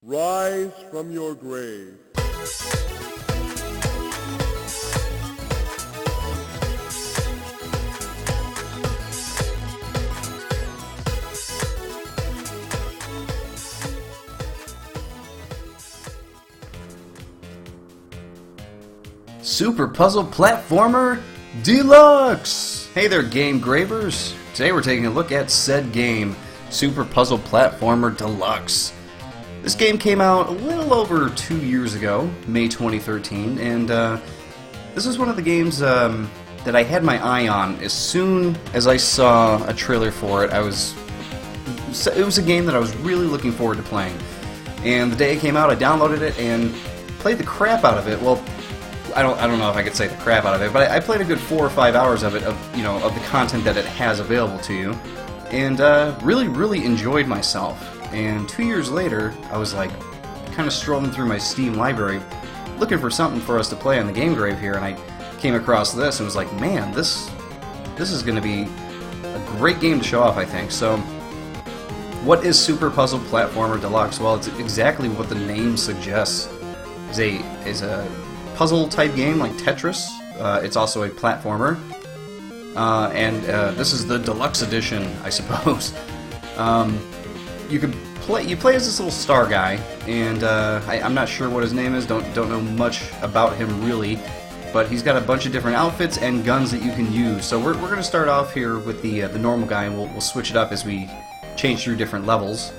Rise from your grave. Super Puzzle Platformer Deluxe! Hey there, Game Gravers! Today we're taking a look at said game, Super Puzzle Platformer Deluxe. This game came out a little over 2 years ago, May 2013, and this is one of the games that I had my eye on as soon as I saw a trailer for it. It was a game that I was really looking forward to playing. And the day it came out, I downloaded it and played the crap out of it. Well, I don't know if I could say the crap out of it, but I played a good 4 or 5 hours of it, of the content that it has available to you, and really enjoyed myself. And 2 years later, I was like, kind of strolling through my Steam library, looking for something for us to play on the Game Grave here, and I came across this and was like, man, this is going to be a great game to show off, I think. So, what is Super Puzzle Platformer Deluxe? Well, it's exactly what the name suggests. Is a puzzle type game like Tetris. It's also a platformer, and this is the deluxe edition, I suppose. You play as this little star guy, and I'm not sure what his name is. Don't know much about him really, but he's got a bunch of different outfits and guns that you can use. So we're going to start off here with the normal guy, and we'll switch it up as we change through different levels.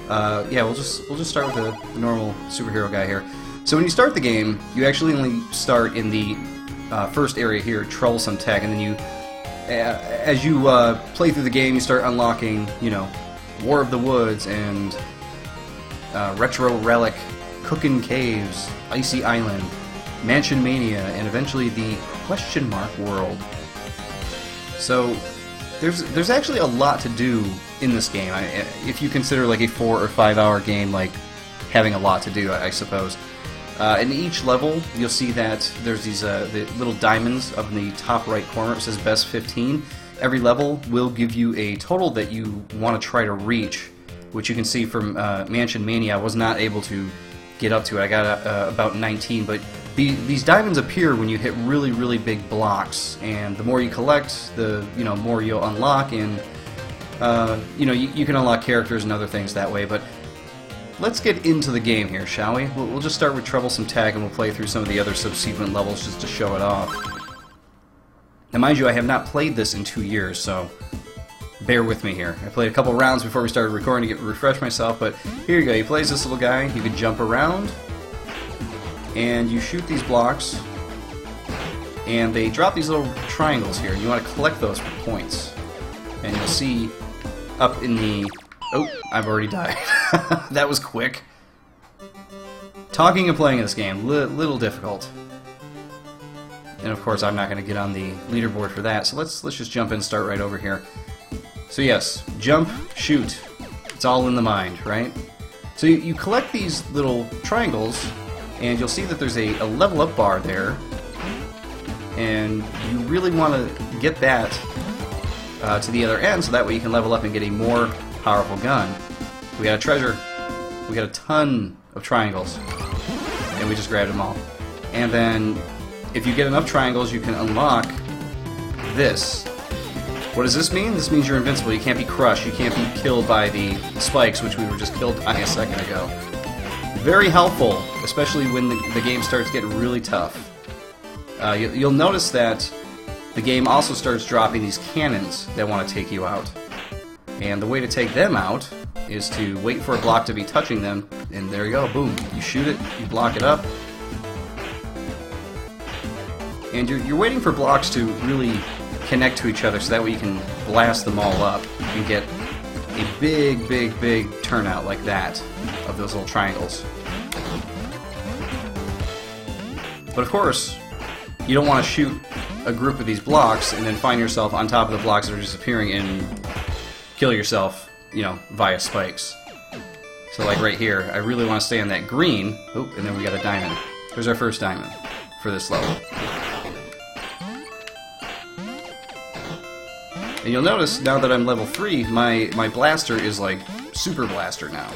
Yeah, we'll just start with the normal superhero guy here. So when you start the game, you actually only start in the first area here, Troublesome Tag, and then you, as you play through the game, you start unlocking, War of the Woods and Retro Relic, Cookin' Caves, Icy Island, Mansion Mania, and eventually the Question Mark World. So there's actually a lot to do in this game. If you consider like a 4 or 5 hour game, like having a lot to do, I suppose. In each level, you'll see that there's these the little diamonds up in the top right corner. It says Best 15. Every level will give you a total that you want to try to reach, which you can see from Mansion Mania. I was not able to get up to it. I got about 19, but these diamonds appear when you hit really big blocks, and the more you collect, the more you'll unlock, and you can unlock characters and other things that way. But let's get into the game here, shall we? We'll just start with Troublesome Tag, and we'll play through some of the other subsequent levels just to show it off. Now, mind you, I have not played this in 2 years, so bear with me here. I played a couple rounds before we started recording to refresh myself, but here you go. He plays this little guy. You can jump around, and you shoot these blocks, and they drop these little triangles here. You want to collect those for points, and you'll see up in the... Oh, I've already died. That was quick. Talking and playing this game, little difficult. And of course, I'm not going to get on the leaderboard for that, so let's just jump in and start right over here. So yes, jump, shoot. It's all in the mind, right? So you collect these little triangles, and you'll see that there's a level up bar there, and you really want to get that to the other end, so that way you can level up and get a more powerful gun. We got a treasure. We got a ton of triangles, and we just grabbed them all. And then, if you get enough triangles, you can unlock this. What does this mean? This means you're invincible. You can't be crushed. You can't be killed by the spikes, which we were just killed by a second ago. Very helpful, especially when the game starts getting really tough. You'll notice that the game also starts dropping these cannons that want to take you out. And the way to take them out is to wait for a block to be touching them, and there you go, boom. You shoot it, you block it up, and you're waiting for blocks to really connect to each other, so that way you can blast them all up and get a big turnout like that of those little triangles. But of course, you don't want to shoot a group of these blocks and then find yourself on top of the blocks that are disappearing and kill yourself, via spikes. So like right here, I really want to stay on that green. Oop, and then we got a diamond. There's our first diamond for this level. And you'll notice, now that I'm level 3, my blaster is like Super Blaster now.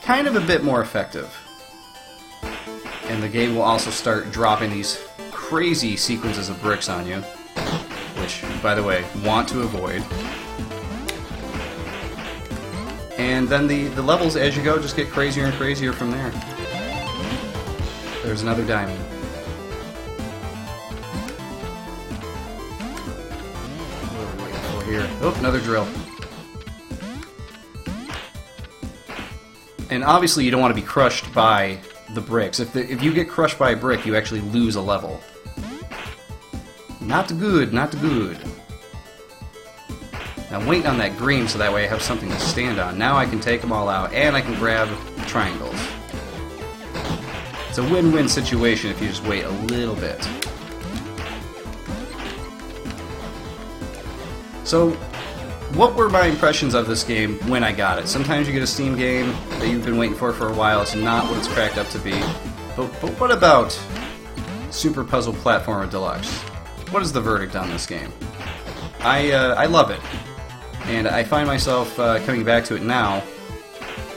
kind of a bit more effective. And the game will also start dropping these crazy sequences of bricks on you, which, by the way, want to avoid. And then the levels, as you go, just get crazier and crazier from there. There's another diamond. What are we waiting for here? Oh, another drill. And obviously you don't want to be crushed by the bricks. If you get crushed by a brick, you actually lose a level. Not good, not good. Now I'm waiting on that green so that way I have something to stand on. Now I can take them all out and I can grab triangles. It's a win-win situation if you just wait a little bit. So, what were my impressions of this game when I got it? Sometimes you get a Steam game that you've been waiting for a while. It's not what it's cracked up to be. But what about Super Puzzle Platformer Deluxe? What is the verdict on this game? I love it. And I find myself coming back to it now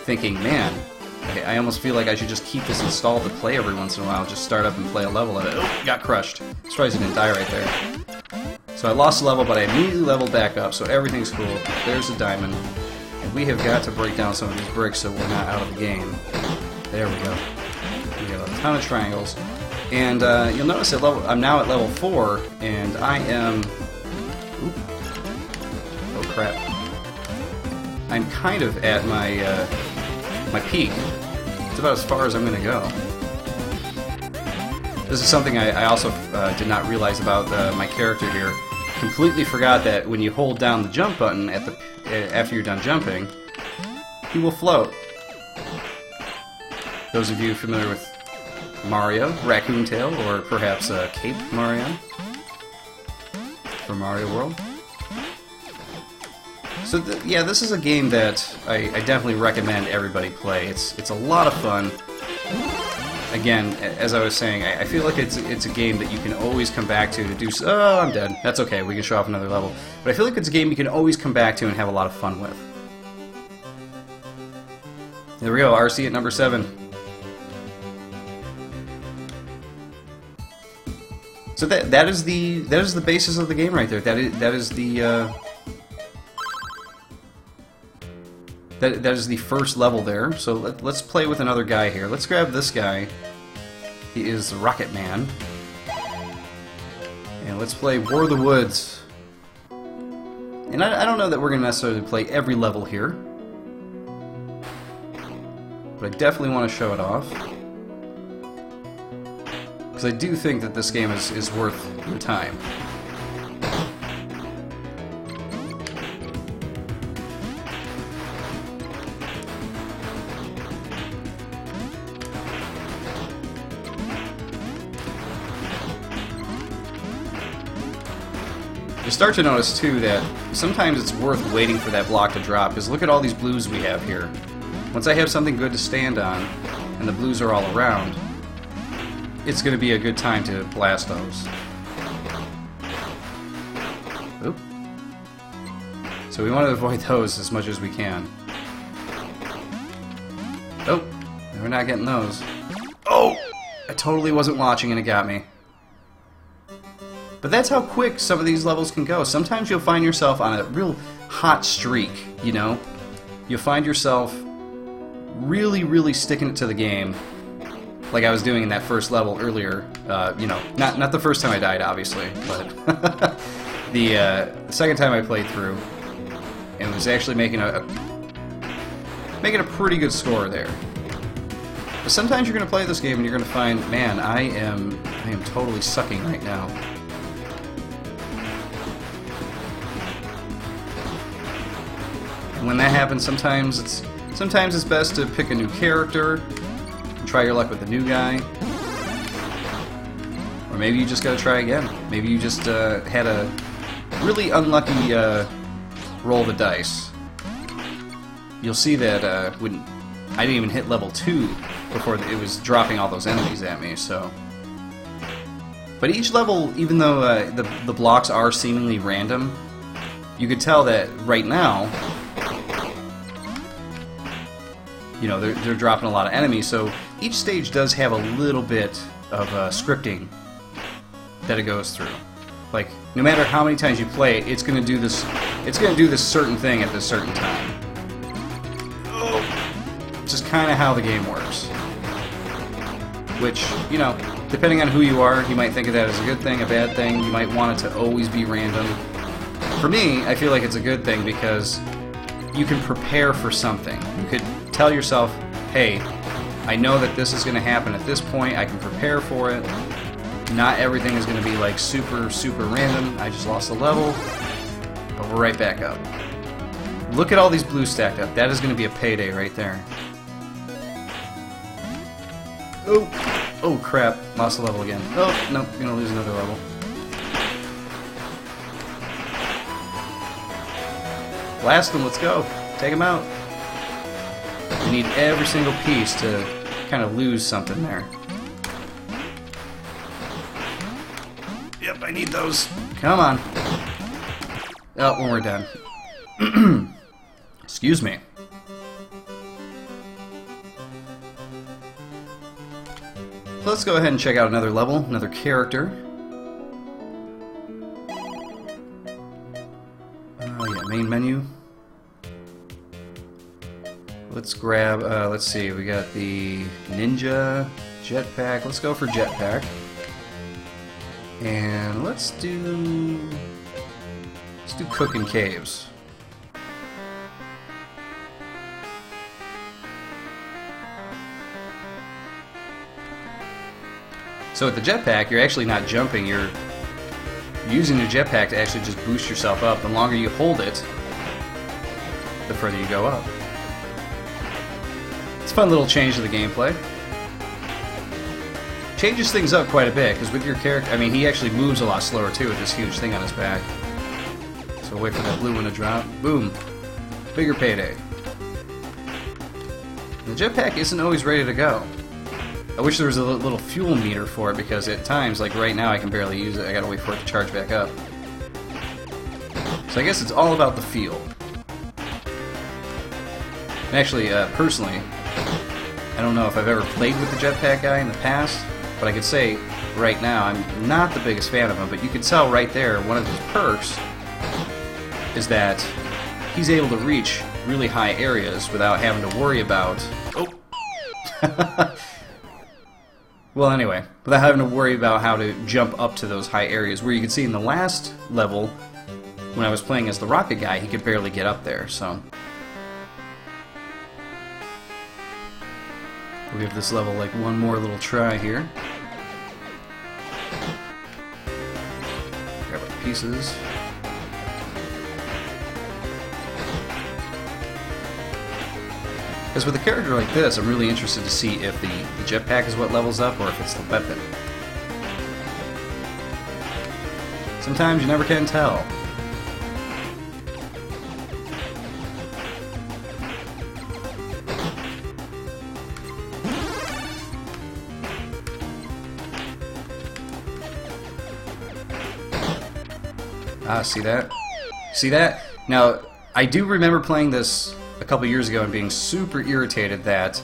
thinking, man, I almost feel like I should just keep this installed to play every once in a while. Just start up and play a level of it. Oh, got crushed. Surprised I didn't die right there. So I lost a level, but I immediately leveled back up, so everything's cool. There's a diamond. And we have got to break down some of these bricks so we're not out of the game. There we go. We got a ton of triangles. And you'll notice that I'm now at level 4, and I am... Oop. Oh crap. I'm kind of at my peak. It's about as far as I'm going to go. This is something I also did not realize about my character here. Completely forgot that when you hold down the jump button after you're done jumping, he will float. Those of you familiar with Mario, Raccoon Tail, or perhaps Cape Mario from Mario World. So yeah, this is a game that I definitely recommend everybody play. It's a lot of fun. Again, as I was saying, I feel like it's a game that you can always come back to do... Oh, I'm dead. That's okay, we can show off another level. But I feel like it's a game you can always come back to and have a lot of fun with. There we go, RC at number 7. So that is the basis of the game right there. That is the that is the first level there. So let's play with another guy here. Let's grab this guy. He is Rocket Man, and let's play War of the Woods. And I don't know that we're gonna necessarily play every level here, but I definitely want to show it off. Because I do think that this game is worth your time. You start to notice too that sometimes it's worth waiting for that block to drop, because look at all these blues we have here. Once I have something good to stand on, and the blues are all around, it's going to be a good time to blast those. Oop. So we want to avoid those as much as we can. Oh, we're not getting those. Oh! I totally wasn't watching and it got me. But that's how quick some of these levels can go. Sometimes you'll find yourself on a real hot streak, you know? You'll find yourself really, really sticking it to the game, like I was doing in that first level earlier. You know, not the first time I died, obviously, but the second time I played through, and was actually making a pretty good score there. But sometimes you're going to play this game and you're going to find, man, I am totally sucking right now. And when that happens, sometimes it's best to pick a new character. Try your luck with the new guy. Or maybe you just gotta try again. Maybe you just had a really unlucky roll of the dice. You'll see that when I didn't even hit level 2 before it was dropping all those enemies at me, so... But each level, even though the blocks are seemingly random, you could tell that right now you know, they're dropping a lot of enemies, so each stage does have a little bit of scripting that it goes through. Like, no matter how many times you play it, it's gonna do this certain thing at this certain time. Oh, just kind of how the game works. Which, you know, depending on who you are, you might think of that as a good thing, a bad thing. You might want it to always be random. For me, I feel like it's a good thing because you can prepare for something. You could tell yourself, hey, I know that this is going to happen at this point, I can prepare for it. Not everything is going to be like super random. I just lost a level, but we're right back up. Look at all these blues stacked up. That is going to be a payday right there. Oh crap, lost a level again. Oh, nope, gonna lose another level. Blast them, let's go. Take them out. You need every single piece to kind of lose something there. Yep, I need those. Come on. Oh, when we're done. Excuse me. Let's go ahead and check out another level, another character. Oh yeah, main menu. Let's grab, let's see, we got the ninja, jetpack. Let's go for jetpack. And let's do cooking caves. So with the jetpack, you're actually not jumping, you're using the jetpack to actually just boost yourself up. The longer you hold it, the further you go up. It's a fun little change to the gameplay. Changes things up quite a bit, because with your character, I mean, he actually moves a lot slower too with this huge thing on his back. So wait for that blue one to drop. Boom. Bigger payday. The jetpack isn't always ready to go. I wish there was a little fuel meter for it, because at times, like right now, I can barely use it. I gotta wait for it to charge back up. So I guess it's all about the feel. And actually, personally, I don't know if I've ever played with the jetpack guy in the past, but I could say right now I'm not the biggest fan of him, but you can tell right there one of his perks is that he's able to reach really high areas without having to worry about... Oh! Well, anyway, without having to worry about how to jump up to those high areas, where you can see in the last level, when I was playing as the rocket guy, he could barely get up there, so... We'll give this level like one more little try here. Grab our pieces. Because with a character like this, I'm really interested to see if the jetpack is what levels up or if it's the weapon. Sometimes you never can tell. Ah, see that? See that? Now, I do remember playing this a couple years ago and being super irritated that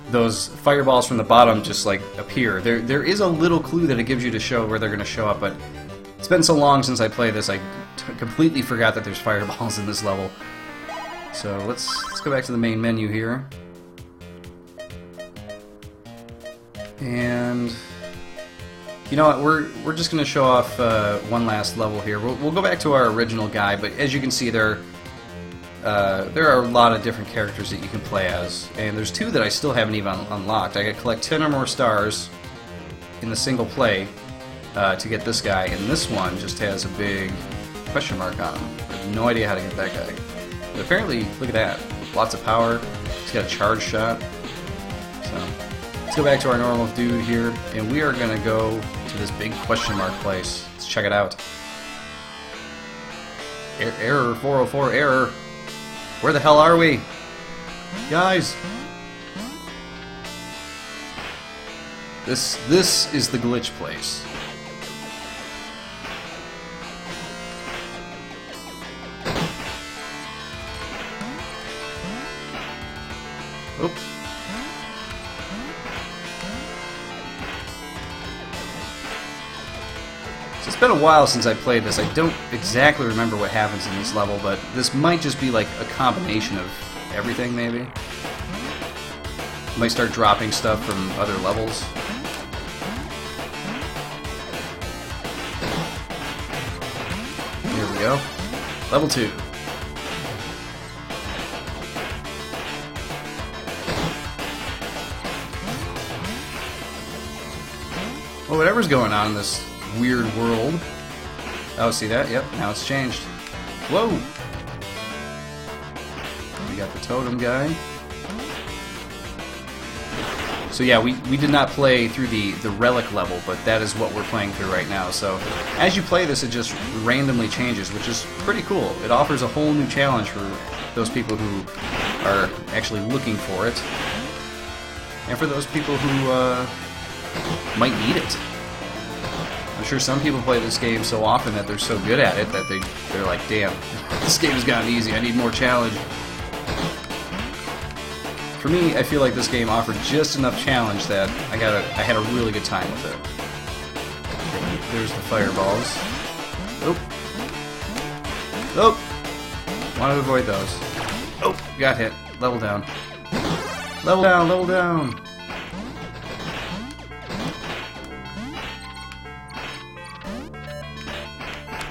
those fireballs from the bottom just like appear. There is a little clue that it gives you to show where they're going to show up, but it's been so long since I played this, I completely forgot that there's fireballs in this level. So let's go back to the main menu here. And you know what, we're just going to show off one last level here. We'll go back to our original guy, but as you can see there are a lot of different characters that you can play as, and there's two that I still haven't even unlocked. I gotta collect 10 or more stars in the single play to get this guy, and this one just has a big question mark on him. I have no idea how to get that guy. But apparently, look at that, lots of power. He's got a charge shot. So let's go back to our normal dude here, and we are gonna go to this big question mark place. Let's check it out. Error 404 error. Where the hell are we? Guys! This is the glitch place. Oop. So it's been a while since I played this. I don't exactly remember what happens in this level, but this might just be like a combination of everything, maybe. Might start dropping stuff from other levels. Here we go. Level 2. Well, whatever's going on in this weird world. Oh, see that? Yep, now it's changed. Whoa! We got the totem guy. So yeah, we did not play through the relic level, but that is what we're playing through right now. So as you play this, it just randomly changes, which is pretty cool. It offers a whole new challenge for those people who are actually looking for it, and for those people who might need it. I'm sure some people play this game so often that they're so good at it that they're like, damn, this game has gotten easy, I need more challenge. For me, I feel like this game offered just enough challenge that I had a really good time with it. Okay, there's the fireballs. Oh. Oh! Want to avoid those. Oh! Got hit. Level down. Level down, level down!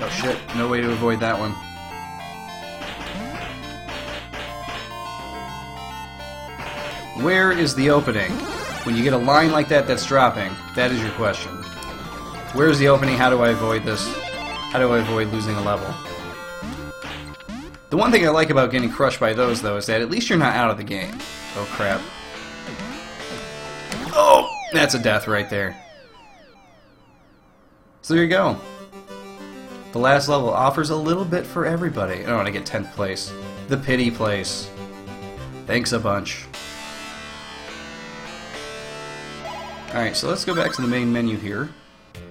Oh shit, no way to avoid that one. Where is the opening? When you get a line like that that's dropping, that is your question. Where's the opening? How do I avoid this? How do I avoid losing a level? The one thing I like about getting crushed by those, though, is that at least you're not out of the game. Oh, crap. Oh! That's a death right there. So there you go. The last level offers a little bit for everybody. I don't want to get 10th place. The pity place. Thanks a bunch. Alright, so let's go back to the main menu here.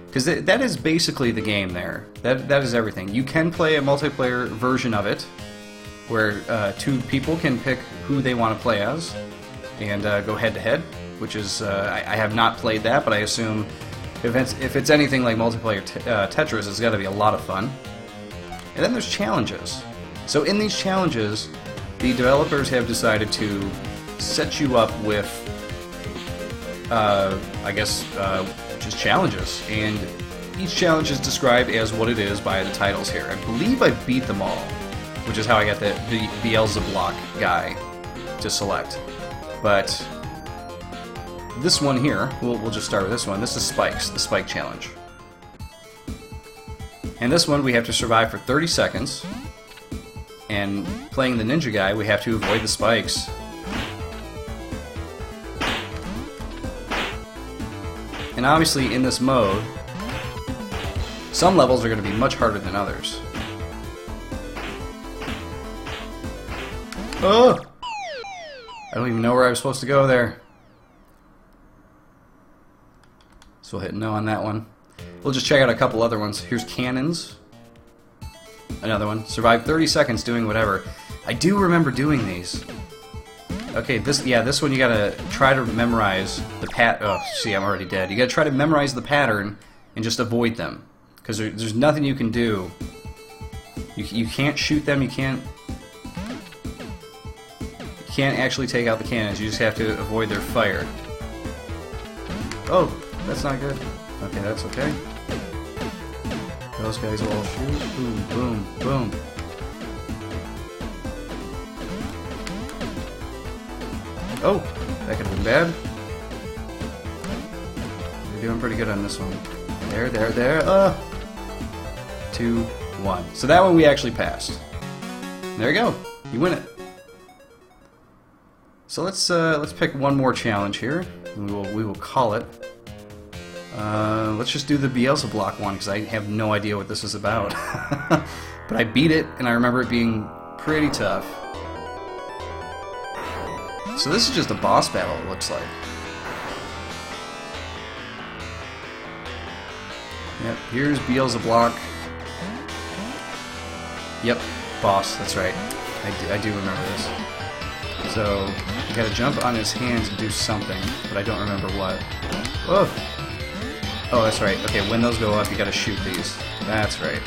Because that is basically the game there. That is everything. You can play a multiplayer version of it, where 2 people can pick who they want to play as, and go head-to-head, which is... I have not played that, but I assume if it's anything like multiplayer Tetris, it's got to be a lot of fun. And then there's challenges. So in these challenges, the developers have decided to set you up with I guess, just challenges, and each challenge is described as what it is by the titles here. I believe I beat them all, which is how I got the Beelzebub guy to select. But this one here, we'll just start with this one. This is Spikes, the Spike Challenge. And this one we have to survive for 30 seconds, and playing the ninja guy, we have to avoid the spikes. And obviously, in this mode, some levels are going to be much harder than others. Oh! I don't even know where I was supposed to go there. So we'll hit no on that one. We'll just check out a couple other ones. Here's Cannons. Another one. Survive 30 seconds doing whatever. I do remember doing these. Okay, this one you gotta try to memorize the oh, see, I'm already dead. You gotta try to memorize the pattern and just avoid them. Because there's nothing you can do. You can't shoot them, you can't actually take out the cannons, you just have to avoid their fire. Oh, that's not good. Okay, that's okay. Those guys will all shoot. Boom, boom, boom. Oh, that could have been bad. We're doing pretty good on this one. There. 2, 1. So that one we actually passed. There you go. You win it. So let's pick one more challenge here. We will call it. Let's just do the Beelzebub one because I have no idea what this is about. But I beat it, and I remember it being pretty tough. So this is just a boss battle, it looks like. Yep, here's Beelzebub. Yep, boss, that's right. I do remember this. So, You gotta jump on his hands and do something, but I don't remember what. Oh! Oh, that's right. Okay, when those go up, you gotta shoot these. That's right.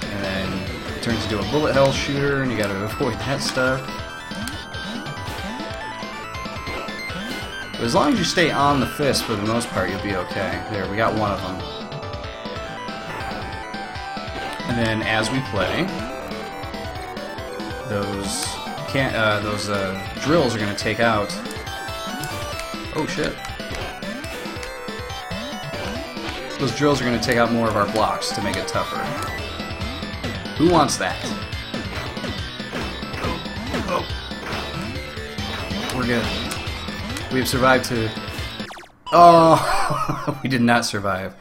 And then it turns into a bullet hell shooter, and you gotta avoid that stuff. But as long as you stay on the fist for the most part, you'll be okay. There, we got one of them. And then as we play, those drills are going to take out... Oh shit. Those drills are going to take out more of our blocks to make it tougher. Who wants that? Oh. We're good. We have survived to... Oh! We did not survive.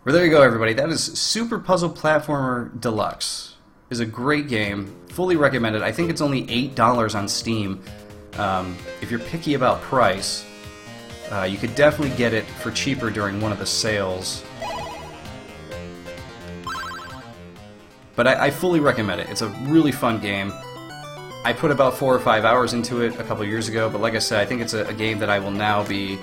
Well, there you go, everybody. That is Super Puzzle Platformer Deluxe. It's a great game. Fully recommended. I think it's only $8 on Steam. If you're picky about price, you could definitely get it for cheaper during one of the sales. But I fully recommend it. It's a really fun game. I put about 4 or 5 hours into it a couple years ago, but like I said, I think it's a game that I will now be...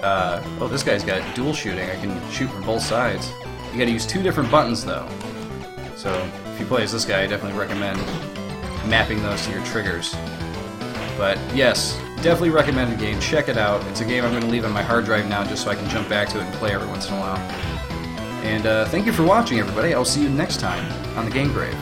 oh, this guy's got dual shooting. I can shoot from both sides. You gotta use 2 different buttons, though. So, if you play as this guy, I definitely recommend mapping those to your triggers. But, yes, definitely recommend the game. Check it out. It's a game I'm going to leave on my hard drive now just so I can jump back to it and play every once in a while. And thank you for watching, everybody. I'll see you next time on the Game Grave.